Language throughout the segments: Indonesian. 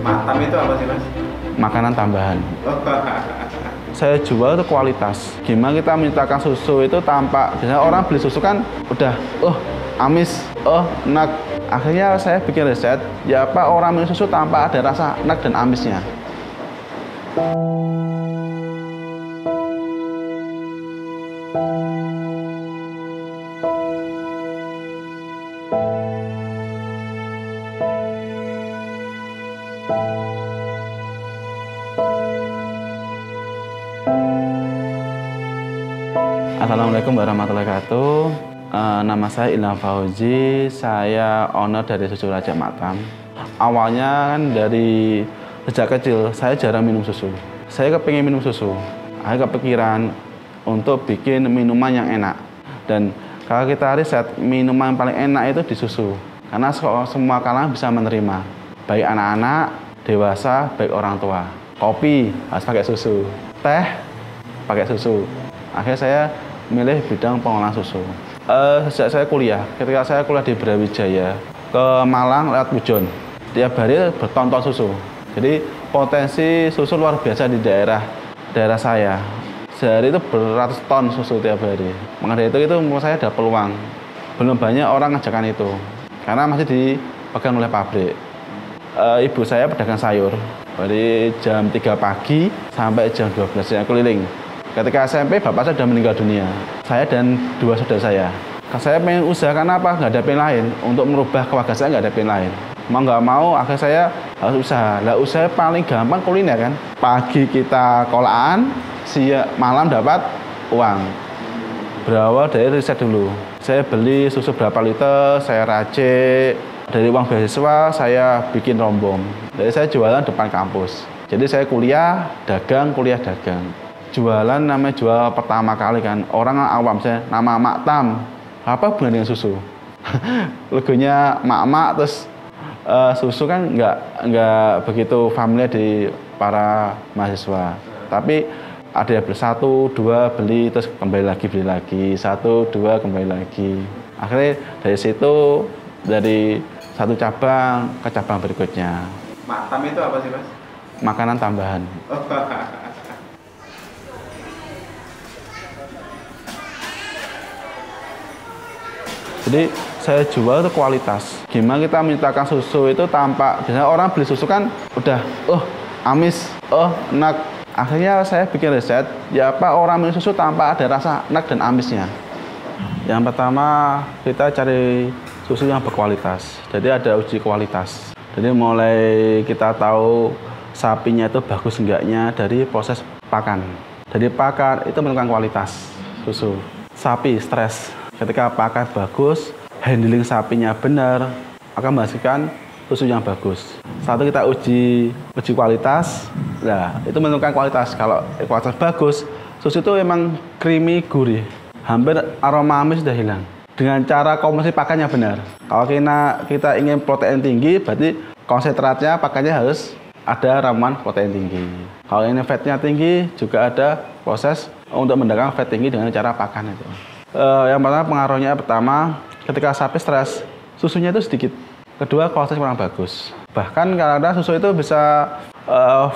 Matam itu apa sih, Mas? Makanan tambahan. Oh, Saya jual itu kualitas. Gimana kita menciptakan susu itu tanpa, biasanya orang beli susu kan udah, amis, enak. Akhirnya saya bikin riset, ya apa orang minum susu tanpa ada rasa enak dan amisnya. Assalamualaikum warahmatullahi wabarakatuh. Nama saya Ilham Fauzi, saya owner dari Susu Raja Matam. Awalnya kan dari sejak kecil saya jarang minum susu. Saya kepingin minum susu. Saya kepikiran untuk bikin minuman yang enak. Dan kalau kita riset, minuman yang paling enak itu di susu. Karena semua kalangan bisa menerima. Baik anak-anak, dewasa, baik orang tua. Kopi harus pakai susu. Teh pakai susu. Akhirnya saya milih bidang pengolahan susu. Sejak saya kuliah, ketika saya kuliah di Brawijaya, ke Malang lewat Pujon. Tiap hari bertonton susu. Jadi potensi susu luar biasa di daerah saya. Sehari itu beratus ton susu tiap hari. Maka dari itu menurut saya ada peluang. Belum banyak orang ngajakan itu. Karena masih dipegang oleh pabrik. Ibu saya pedagang sayur. Dari jam 3 pagi sampai jam 12 saya keliling. Ketika SMP, bapak saya sudah meninggal dunia. Saya dan dua saudara saya. Saya pengen usahakan apa? Nggak ada pilihan lain. Untuk merubah keluarga saya nggak ada pilihan lain. Mau nggak mau, akhirnya saya harus usaha. Lah usaha paling gampang kuliner kan. Pagi kita kolaan, malam dapat uang. Berawal dari riset dulu. Saya beli susu berapa liter, saya racik. Dari uang beasiswa, saya bikin rombong. Jadi saya jualan depan kampus. Jadi saya kuliah dagang. Jualan namanya jual pertama kali kan, orang awam, saya nama Matam, apa hubungan dengan susu? Logonya mak-mak, terus susu kan nggak begitu familiar di para mahasiswa. Tapi ada yang beli 1, 2 beli, terus kembali lagi, 1, 2 kembali lagi. Akhirnya dari situ, dari satu cabang ke cabang berikutnya. Matam itu apa sih, Mas? Makanan tambahan. Jadi saya jual itu kualitas. Gimana kita menciptakan susu itu tanpa, biasanya orang beli susu kan udah, amis, enak. Akhirnya saya bikin riset, ya apa orang minum susu tanpa ada rasa enak dan amisnya. Yang pertama kita cari susu yang berkualitas. Jadi ada uji kualitas. Jadi mulai kita tahu sapinya itu bagus enggaknya dari proses pakan. Dari pakan itu menentukan kualitas susu. Sapi stres. Ketika pakan bagus, handling sapinya benar, akan menghasilkan susu yang bagus. Satu kita uji kualitas, nah itu menentukan kualitas. Kalau kualitas bagus, susu itu memang creamy, gurih, hampir aroma amis sudah hilang. Dengan cara komposisi pakannya benar. Kalau kita ingin protein tinggi, berarti konsentratnya pakannya harus ada ramuan protein tinggi. Kalau ini fatnya tinggi, juga ada proses untuk mendatangkan fat tinggi dengan cara pakan itu. Yang pertama, ketika sapi stres, susunya itu sedikit. Kedua, kualitasnya kurang bagus. Bahkan kadang-kadang susu itu bisa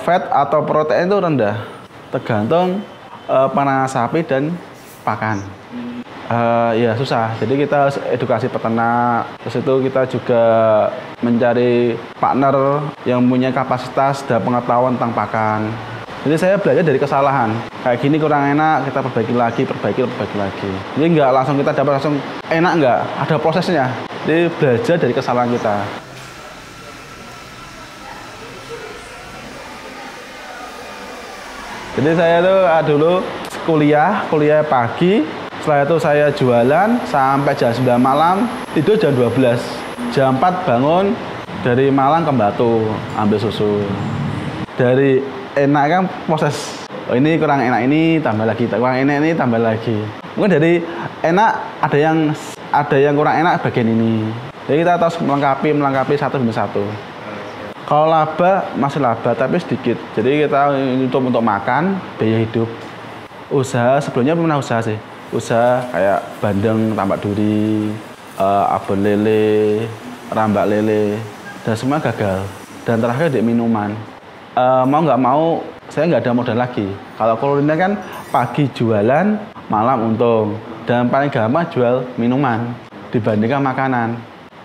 fat atau protein itu rendah, tergantung penanganan sapi dan pakan. Ya susah. Jadi kita harus edukasi peternak. Terus itu kita juga mencari partner yang punya kapasitas dan pengetahuan tentang pakan. Jadi saya belajar dari kesalahan. Kayak gini kurang enak, kita perbaiki lagi. Jadi nggak langsung kita dapat langsung enak, nggak. Ada prosesnya. Jadi belajar dari kesalahan kita. Jadi saya tuh dulu kuliah pagi. Setelah itu saya jualan sampai jam 9 malam, tidur jam 12. Jam 4 bangun dari Malang ke Batu, ambil susu. Dari enak kan proses, ini kurang enak ini tambah lagi, kurang enak ini tambah lagi. Mungkin dari enak ada yang kurang enak bagian ini. Jadi kita harus melengkapi satu demi satu. Kalau laba masih laba tapi sedikit. Jadi kita untuk makan, biaya hidup. Usaha sebelumnya pernah usaha sih. Usaha kayak bandeng, tambak duri, abon lele, rambak lele, dan semua gagal. dan terakhir di minuman. Mau nggak mau saya nggak ada modal lagi. Kalau kuliner kan pagi jualan, malam untung, dan paling gampang jual minuman dibandingkan makanan.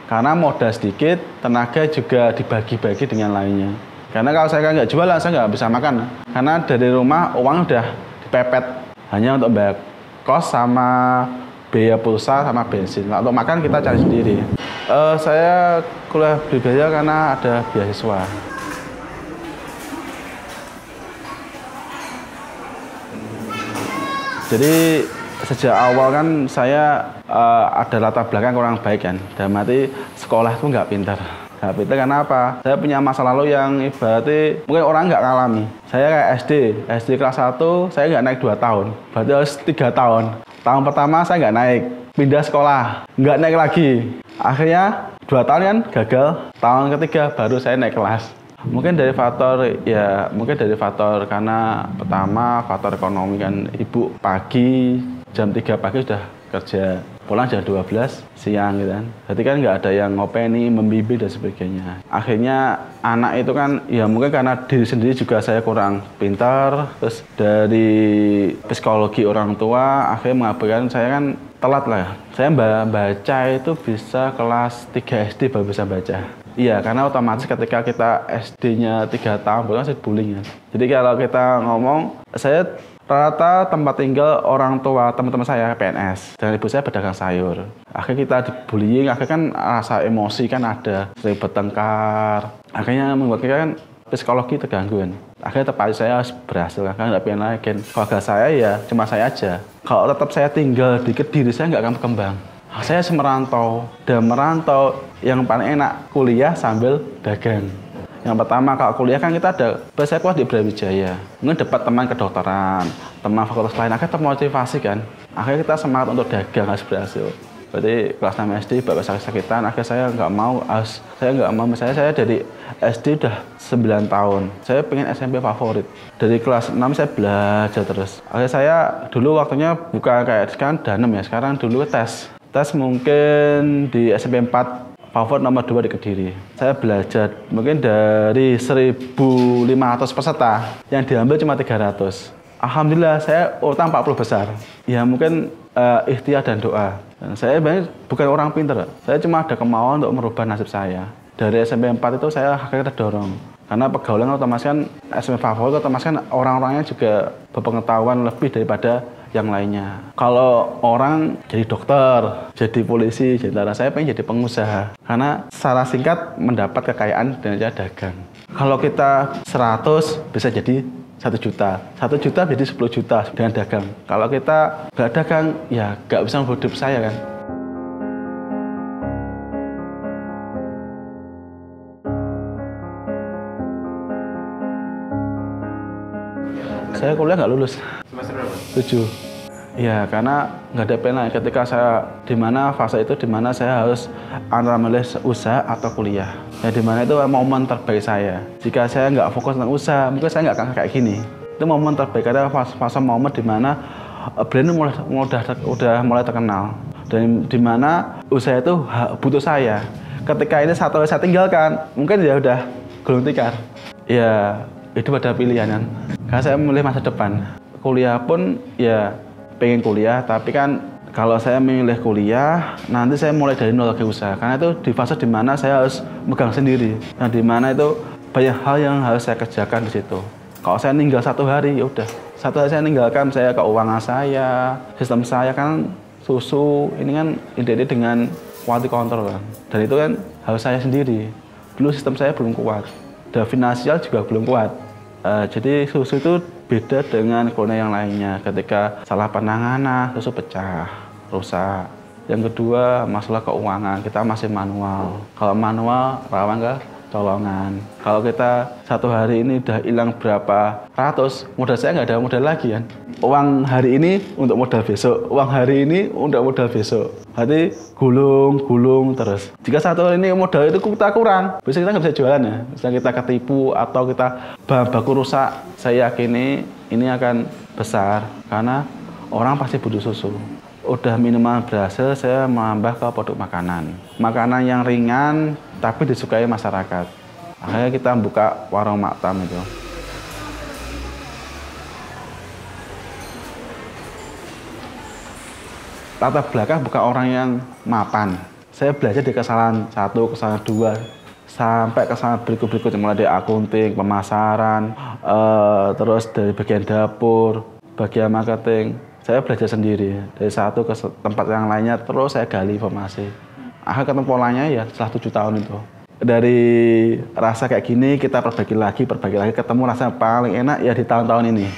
Karena modal sedikit, tenaga juga dibagi-bagi dengan lainnya. Karena kalau saya nggak jualan, saya nggak bisa makan. Karena dari rumah uang udah dipepet hanya untuk bayar kos sama biaya pulsa sama bensin. Nah, untuk makan kita cari sendiri. Saya kuliah berbeda karena ada beasiswa. Jadi sejak awal kan saya ada latar belakang kurang baik kan. Dalam arti sekolah itu nggak pintar. Nggak pintar karena apa? Saya punya masa lalu yang ibaratnya mungkin orang nggak ngalami. Saya kayak SD kelas 1 saya nggak naik 2 tahun. Berarti harus 3 tahun. Tahun pertama saya nggak naik, pindah sekolah, nggak naik lagi. Akhirnya 2 tahun kan gagal. Tahun ketiga baru saya naik kelas. Mungkin dari faktor karena pertama faktor ekonomi kan, ibu pagi jam 3 pagi sudah kerja, pulang jam 12 siang gitu kan. Jadi kan nggak ada yang ngopeni, membimbing dan sebagainya. Akhirnya anak itu kan ya mungkin karena diri sendiri juga saya kurang pintar, terus dari psikologi orang tua akhirnya mengabarkan saya kan telat lah. Saya baca itu bisa kelas 3 SD baru bisa baca. Iya, karena otomatis ketika kita SD-nya 3 tahun, berarti saya bullying ya. Jadi kalau kita ngomong, saya rata tempat tinggal orang tua teman-teman saya PNS dan ibu saya pedagang sayur. Akhirnya kita dibullying, akhirnya kan rasa emosi kan ada, sering bertengkar. Akhirnya membuat kita kan psikologi terganggu kan. Akhirnya tetap saya harus berhasil, karena nggak pengen lagi. Keluarga saya ya cuma saya aja. Kalau tetap saya tinggal di Kediri, saya nggak akan berkembang. Saya merantau, dan merantau yang paling enak kuliah sambil dagang. Yang pertama kalau kuliah kan kita ada, saya kuliah di Brawijaya, mungkin dapat teman kedokteran, teman fakultas lain, akhirnya termotivasi kan. Akhirnya kita semangat untuk dagang, harus berhasil. Berarti kelas 6 SD bapak sakit-sakitan, akhirnya saya nggak mau, misalnya saya dari SD udah 9 tahun, saya pengen SMP favorit. Dari kelas 6 saya belajar terus. Akhirnya saya dulu waktunya bukan kayak sekarang danem ya, sekarang dulu tes mungkin di SMP 4 favorit nomor 2 di Kediri. Saya belajar mungkin dari 1.500 peserta yang diambil cuma 300. Alhamdulillah saya utang 40 besar. Ya mungkin ikhtiar dan doa. Dan saya bukan orang pintar, saya cuma ada kemauan untuk merubah nasib saya. Dari SMP 4 itu saya akhirnya terdorong. Karena pergaulan otomatis kan SMP favorit otomatis kan orang-orangnya juga berpengetahuan lebih daripada yang lainnya. Kalau orang jadi dokter, jadi polisi, jadi tentara, saya pengen jadi pengusaha. Karena secara singkat mendapat kekayaan dengan cara dagang. Kalau kita 100 bisa jadi 1 juta. 1 juta jadi 10 juta dengan dagang. Kalau kita nggak dagang, ya nggak bisa hidup saya kan. Saya kuliah nggak lulus. Semester berapa? 7. Ya, karena nggak ada pilihan. Ketika saya dimana fase itu dimana saya harus antara memilih usaha atau kuliah. Ya dimana itu momen terbaik saya. Jika saya nggak fokus tentang usaha, mungkin saya nggak akan kayak gini. Itu momen terbaik karena fase momen dimana brand udah mulai terkenal dan dimana usaha itu butuh saya. Ketika ini satu saya tinggalkan, mungkin ya udah gulung tikar. Ya itu ada pilihan kan. Karena saya memilih masa depan. Kuliah pun ya pengen kuliah, tapi kan kalau saya memilih kuliah, nanti saya mulai dari nol lagi usaha. Karena itu di fase dimana saya harus megang sendiri. Nah dimana itu banyak hal yang harus saya kerjakan di situ. Kalau saya ninggal 1 hari, ya udah. 1 hari saya ninggalkan, saya keuangan saya, sistem saya kan susu, ini kan identik dengan quality control kan. Dan itu kan harus saya sendiri. Dulu sistem saya belum kuat, dan finansial juga belum kuat. Jadi susu itu beda dengan kuliner yang lainnya. Ketika salah penanganan, susu pecah, rusak. Yang kedua, masalah keuangan, kita masih manual. Kalau manual, rawan ke colongan. Kalau kita 1 hari ini udah hilang berapa ratus, modal saya nggak ada modal lagi kan. Uang hari ini untuk modal besok, uang hari ini untuk modal besok. Berarti gulung terus. Jika 1 hari ini modal itu kita kurang, bisa kita nggak bisa jualan ya. Bisa kita ketipu atau kita bahan baku rusak. Saya yakini ini akan besar karena orang pasti butuh susu. Udah minuman berhasil, saya menambah ke produk makanan. Makanan yang ringan tapi disukai masyarakat. Akhirnya kita buka warung Maktam itu. Latar belakang bukan orang yang mapan. Saya belajar di kesalahan 1, kesalahan 2, sampai kesalahan berikut-berikutnya, mulai dari akunting, pemasaran, terus dari bagian dapur, bagian marketing. Saya belajar sendiri dari satu ke tempat yang lainnya, terus saya gali informasi. Akhirnya ketemu polanya ya setelah 7 tahun itu. Dari rasa kayak gini kita perbaiki lagi, ketemu rasa paling enak ya di tahun-tahun ini.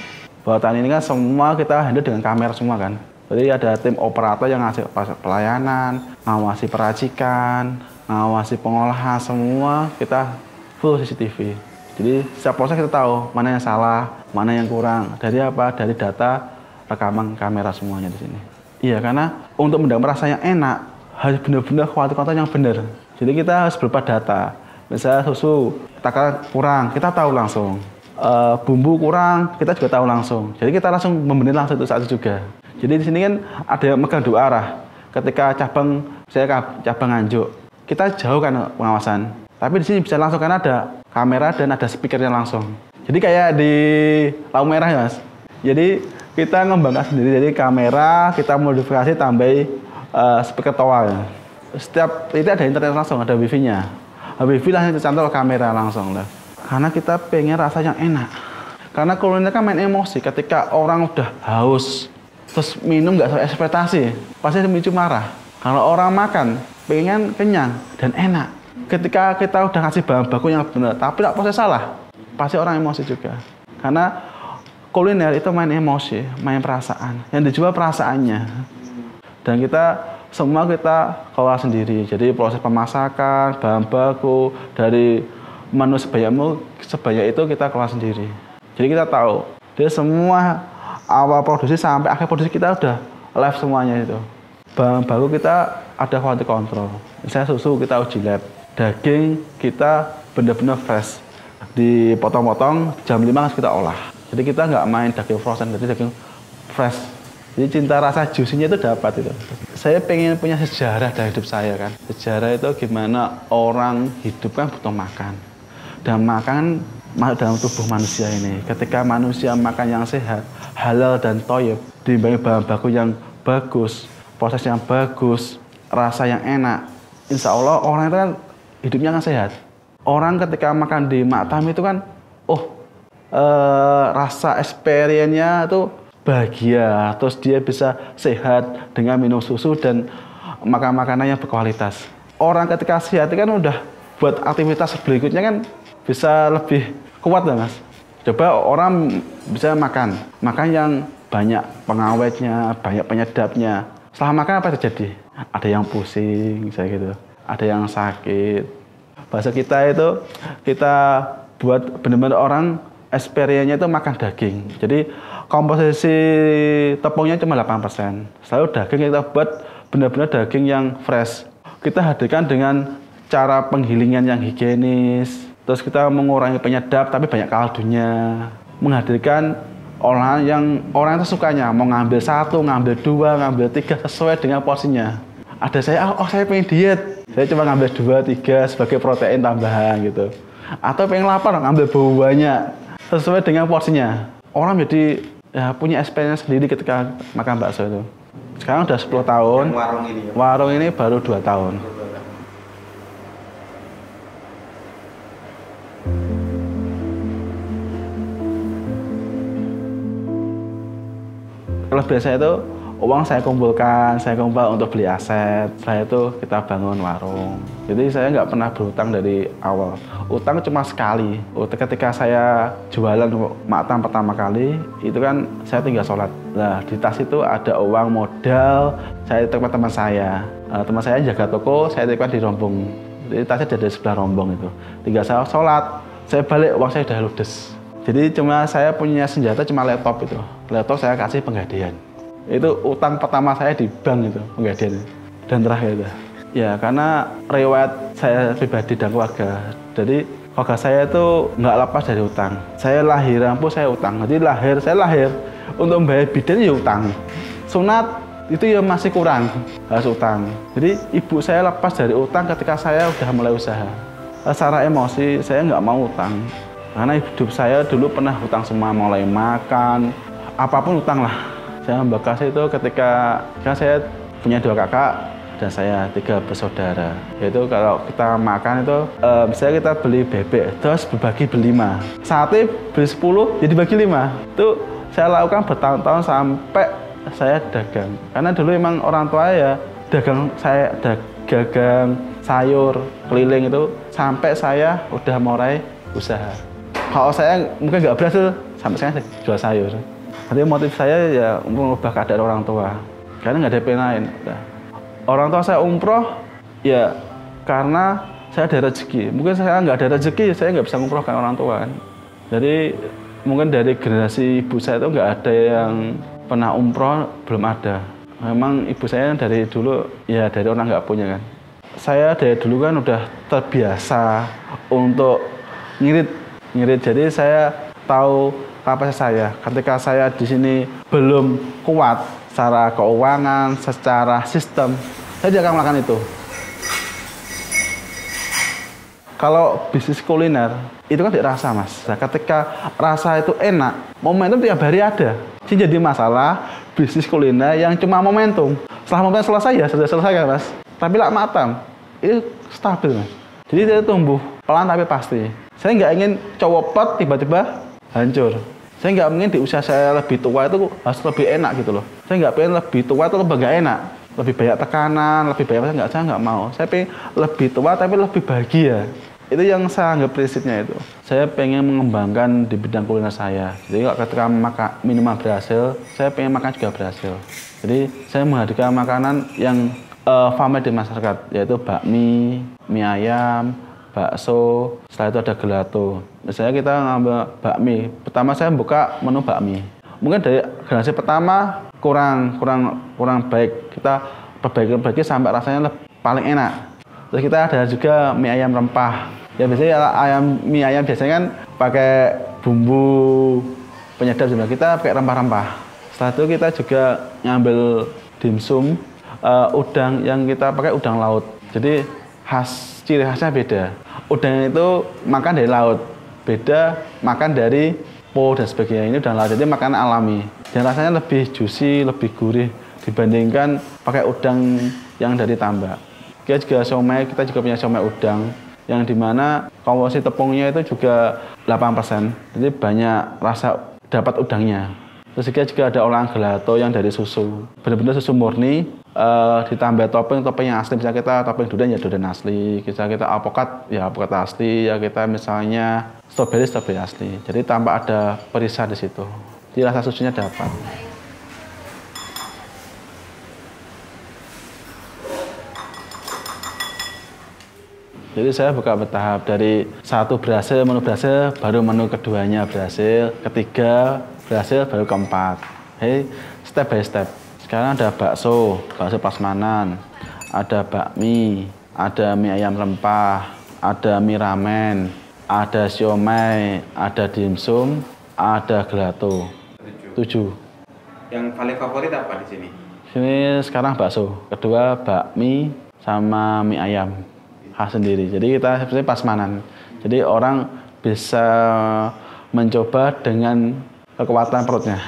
Bahwa tahun ini kan semua kita handle dengan kamera semua kan. Jadi ada tim operator yang ngasih pelayanan, ngawasi peracikan, ngawasi pengolahan, semua kita full CCTV. Jadi setiap proses kita tahu mana yang salah, mana yang kurang. Dari apa? Dari data rekaman kamera semuanya di sini. Iya, karena untuk mendapat rasa yang enak harus benar-benar kualitas konten yang benar. Jadi kita harus berupa data. Misalnya susu takaran kurang, kita tahu langsung. Bumbu kurang, kita juga tahu langsung. Jadi kita langsung membenahi langsung itu saat itu juga. Jadi di sini kan ada yang megang 2 arah. Ketika cabang, saya cabang Nganjuk, kita jauh kan pengawasan. Tapi di sini bisa langsung karena ada kamera dan ada speakernya langsung. Jadi kayak di lampu merah ya Mas. Jadi kita ngembangkan sendiri. Jadi kamera kita modifikasi tambahi speaker tower. Setiap itu ada internet langsung, ada wifi-nya. Wifi langsung dicantol kamera langsung lah. Karena kita pengen rasa yang enak. Karena kuliner kan main emosi. Ketika orang udah haus, terus minum nggak sesuai ekspektasi, pasti memicu marah. Kalau orang makan, pengen kenyang dan enak. Ketika kita udah ngasih bahan baku yang benar, tapi tak proses salah, pasti orang emosi juga. Karena kuliner itu main emosi, main perasaan. Yang dijual perasaannya. Dan semua kita kelola sendiri. Jadi proses pemasakan, bahan baku, dari menu sebanyak itu kita kelola sendiri. Jadi kita tahu, jadi semua awal produksi sampai akhir produksi kita udah live semuanya itu. Bahan baku kita ada quality control. Misalnya susu kita uji lab. Daging kita benar-benar fresh. Dipotong-potong jam 5 harus kita olah. Jadi kita nggak main daging frozen, jadi daging fresh. Jadi cinta rasa juicy-nya itu dapat itu. Saya pengen punya sejarah dari hidup saya kan. Sejarah itu gimana orang hidup kan butuh makan. Dan makan masuk dalam tubuh manusia ini. Ketika manusia makan yang sehat, halal dan thayyib, diimbangi bahan baku yang bagus, proses yang bagus, rasa yang enak, insya Allah orang itu kan hidupnya kan sehat. Orang ketika makan di Maktam itu kan, rasa experience-nya itu bahagia, terus dia bisa sehat dengan minum susu dan makan makanan yang berkualitas. Orang ketika sehat itu kan udah buat aktivitas berikutnya kan bisa lebih kuat lah Mas. Coba orang bisa makan yang banyak pengawetnya, banyak penyedapnya. Setelah makan apa terjadi? Ada yang pusing, misalnya gitu. Ada yang sakit. Bahasa kita itu kita buat benar-benar orang experience-nya itu makan daging. Jadi komposisi tepungnya cuma 8%. Selalu daging kita buat benar-benar daging yang fresh. Kita hadirkan dengan cara penggilingan yang higienis. Terus kita mengurangi penyedap tapi banyak kaldunya. Menghadirkan olahan yang orang itu sukanya. Mau ngambil 1, ngambil 2, ngambil 3 sesuai dengan porsinya. Ada saya pengen diet. Saya cuma ngambil 2, 3 sebagai protein tambahan gitu. Atau pengen lapar, ngambil banyak sesuai dengan porsinya. Orang jadi ya, punya experience sendiri ketika makan bakso itu. Sekarang udah 10 tahun. Warung ini baru 2 tahun. Kalau biasa itu uang saya kumpul untuk beli aset. Setelah itu kita bangun warung. Jadi saya nggak pernah berhutang dari awal. Utang cuma sekali. Ketika saya jualan Maktam pertama kali, itu kan saya tinggal sholat. Nah di tas itu ada uang modal. Saya titipkan teman saya. Teman saya jaga toko, saya titipkan di rombong. Jadi tasnya ada di sebelah rombong itu. Tinggal saya sholat, saya balik uang saya udah ludes. Jadi cuma saya punya senjata cuma laptop itu. Laptop saya kasih penggadaian. Itu utang pertama saya di bank itu, penggadaian. Dan terakhir itu. Ya karena riwayat saya pribadi dan keluarga. Jadi keluarga saya itu nggak lepas dari utang. Saya lahiran pun saya utang. Jadi saya lahir untuk membayar bidan ya utang. Sunat itu ya masih kurang, harus utang. Jadi ibu saya lepas dari utang ketika saya udah mulai usaha. secara emosi saya nggak mau utang. Karena hidup saya dulu pernah hutang semua, mulai makan, apapun utang lah. Saya membekas itu ketika kan saya punya 2 kakak dan saya 3 bersaudara. Yaitu kalau kita makan itu, misalnya kita beli bebek, terus berbagi berlima. Sate beli 10, jadi bagi 5. Itu saya lakukan bertahun-tahun sampai saya dagang. Karena dulu emang orang tua ya dagang sayur keliling itu sampai saya udah mulai usaha. Kalau saya mungkin nggak berhasil, sampai sekarang saya jual sayur. Jadi motif saya ya mengubah keadaan orang tua. Karena nggak ada pilihan lain. Orang tua saya umroh ya karena saya ada rezeki. Mungkin saya nggak ada rezeki, saya nggak bisa ngumrohkan orang tua. Jadi mungkin dari generasi ibu saya itu nggak ada yang pernah umroh, belum ada. Memang ibu saya dari dulu ya dari orang nggak punya kan. Saya dari dulu kan udah terbiasa untuk ngirit. Jadi saya tahu kapasitas saya. Ketika saya di sini belum kuat secara keuangan, secara sistem, saya tidak akan melakukan itu. Kalau bisnis kuliner itu kan dirasa, Mas. Nah, ketika rasa itu enak, momentum tiap hari ada. Jadi masalah bisnis kuliner yang cuma momentum. Setelah momentum selesai ya sudah selesai kan, Mas. Tapi lak matam itu stabil, Mas. Jadi dia tumbuh pelan tapi pasti. Saya nggak ingin copot tiba-tiba hancur. Saya nggak ingin di usia saya lebih tua itu harus lebih enak gitu loh. Saya nggak pengen lebih tua itu lebih nggak enak. Lebih banyak tekanan, lebih banyak saya nggak mau. Saya pengen lebih tua tapi lebih bahagia. Itu yang saya anggap prinsipnya itu. Saya pengen mengembangkan di bidang kuliner saya. Jadi kalau ketika minuman berhasil, saya pengen makan juga berhasil. Jadi saya menghadirkan makanan yang famous di masyarakat, yaitu bakmi, mie ayam, bakso, setelah itu ada gelato. Misalnya kita ngambil bakmi, pertama saya buka menu bakmi. Mungkin dari generasi pertama kurang baik, kita perbaiki sampai rasanya paling enak. Terus kita ada juga mie ayam rempah. Ya biasanya mie ayam biasanya kan pakai bumbu penyedap, sebenarnya kita pakai rempah-rempah. Setelah itu kita juga ngambil dimsum, udang yang kita pakai udang laut. Jadi ciri khasnya beda. Udang itu makan dari laut, beda makan dari po dan sebagainya. Ini udang laut, jadi makanan alami. Dan rasanya lebih juicy, lebih gurih dibandingkan pakai udang yang dari tambak. Kita juga siomay, kita juga punya siomay udang yang dimana komposisi tepungnya itu juga 8%. Jadi banyak rasa dapat udangnya. Terus juga ada olahan gelato yang dari susu. Benar-benar susu murni, ditambah topping yang asli. Misalnya kita topping durian ya durian asli. Kita alpukat ya alpukat asli. Ya kita misalnya strawberry asli. Jadi tanpa ada perisa di situ. Jadi rasa susunya dapat. Jadi saya buka bertahap, dari satu berhasil, menu berhasil, baru menu keduanya berhasil, ketiga berhasil, baru keempat. Hey, step by step. Sekarang ada bakso prasmanan, ada bakmi, ada mie ayam rempah, ada mie ramen, ada siomay, ada dimsum, ada gelato. 7. Yang paling favorit apa di sini? Sini sekarang bakso, kedua bakmi sama mie ayam khas sendiri. Jadi kita seperti prasmanan. Jadi orang bisa mencoba dengan kekuatan perutnya.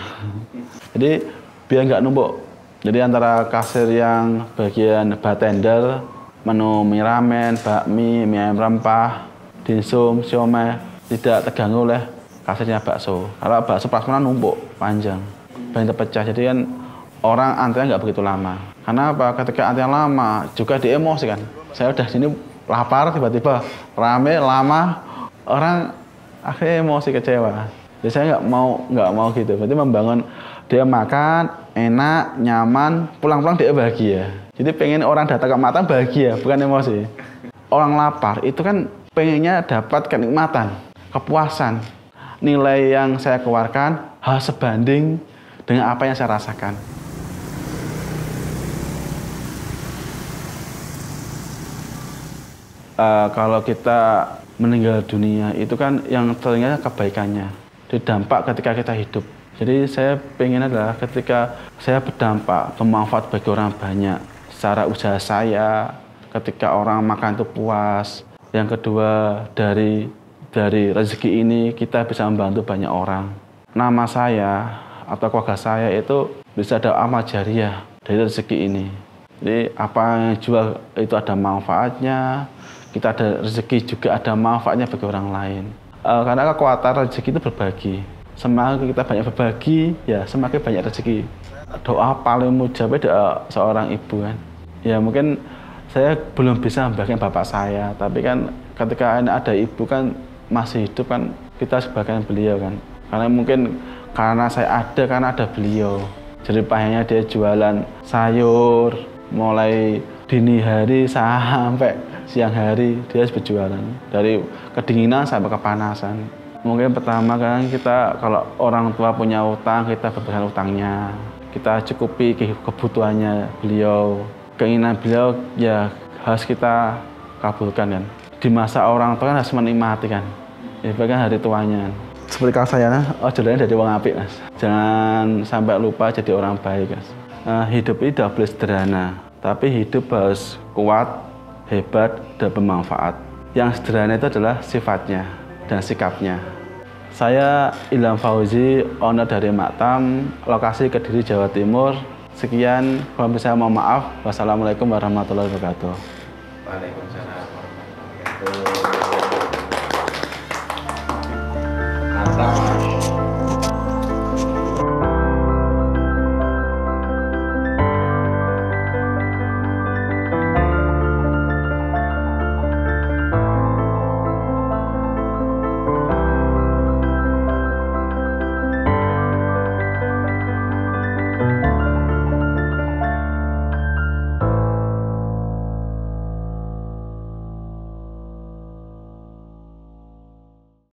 Jadi biar nggak numpuk. Jadi antara kasir yang bagian bartender, menu mie ramen, bakmi, mie ayam rempah, dimsum, siomay tidak terganggu oleh kasirnya bakso. Kalau bakso prasmanan numpuk panjang, banyak terpecah. Jadi kan orang antrian nggak begitu lama. Karena apa? Ketika antrian lama juga diemosi kan. Saya udah sini lapar, tiba-tiba rame lama, orang akhirnya emosi, kecewa. Jadi saya nggak mau gitu. Berarti membangun dia makan enak, nyaman, pulang-pulang dia bahagia. Jadi pengen orang datang ke Matam bahagia, bukan emosi. Orang lapar itu kan pengennya dapat kenikmatan, kepuasan. Nilai yang saya keluarkan harus sebanding dengan apa yang saya rasakan. Kalau kita meninggal dunia itu kan yang teringat kebaikannya, dampak ketika kita hidup. Jadi saya pengen adalah ketika saya berdampak, bermanfaat bagi orang banyak secara usaha saya, ketika orang makan itu puas, Yang kedua, dari rezeki ini kita bisa membantu banyak orang. Nama saya atau keluarga saya itu bisa ada amal jariah dari rezeki ini. Jadi apa yang jual itu ada manfaatnya, kita ada rezeki juga ada manfaatnya bagi orang lain. Karena kekuatan rezeki itu berbagi. Semakin kita banyak berbagi, ya semakin banyak rezeki. Doa paling mujab doa seorang ibu kan. Ya mungkin saya belum bisa membagikan bapak saya, tapi kan ketika ada ibu kan masih hidup kan kita sebagian beliau kan. Karena mungkin karena saya ada, karena ada beliau. Jadi payahnya dia jualan sayur, mulai dini hari sampai siang hari dia berjualan. Dari kedinginan sampai kepanasan. Mungkin pertama kan kita kalau orang tua punya utang, kita berikan utangnya. Kita cukupi kebutuhannya beliau. Keinginan beliau ya harus kita kabulkan kan. Di masa orang tua kan harus menikmati kan. Ya bahkan hari tuanya. Seperti kalau saya, jadinya jadi orang apik mas. Jangan sampai lupa jadi orang baik mas. Hidup ini tidak boleh sederhana, tapi hidup harus kuat, hebat, dan bermanfaat. Yang sederhana itu adalah sifatnya dan sikapnya. Saya Ilham Fauzi, owner dari Maktam, lokasi Kediri, Jawa Timur. Sekian, kalau misalnya mohon maaf. Wassalamualaikum warahmatullahi wabarakatuh. Waalaikumsalam warahmatullahi wabarakatuh. Mantap.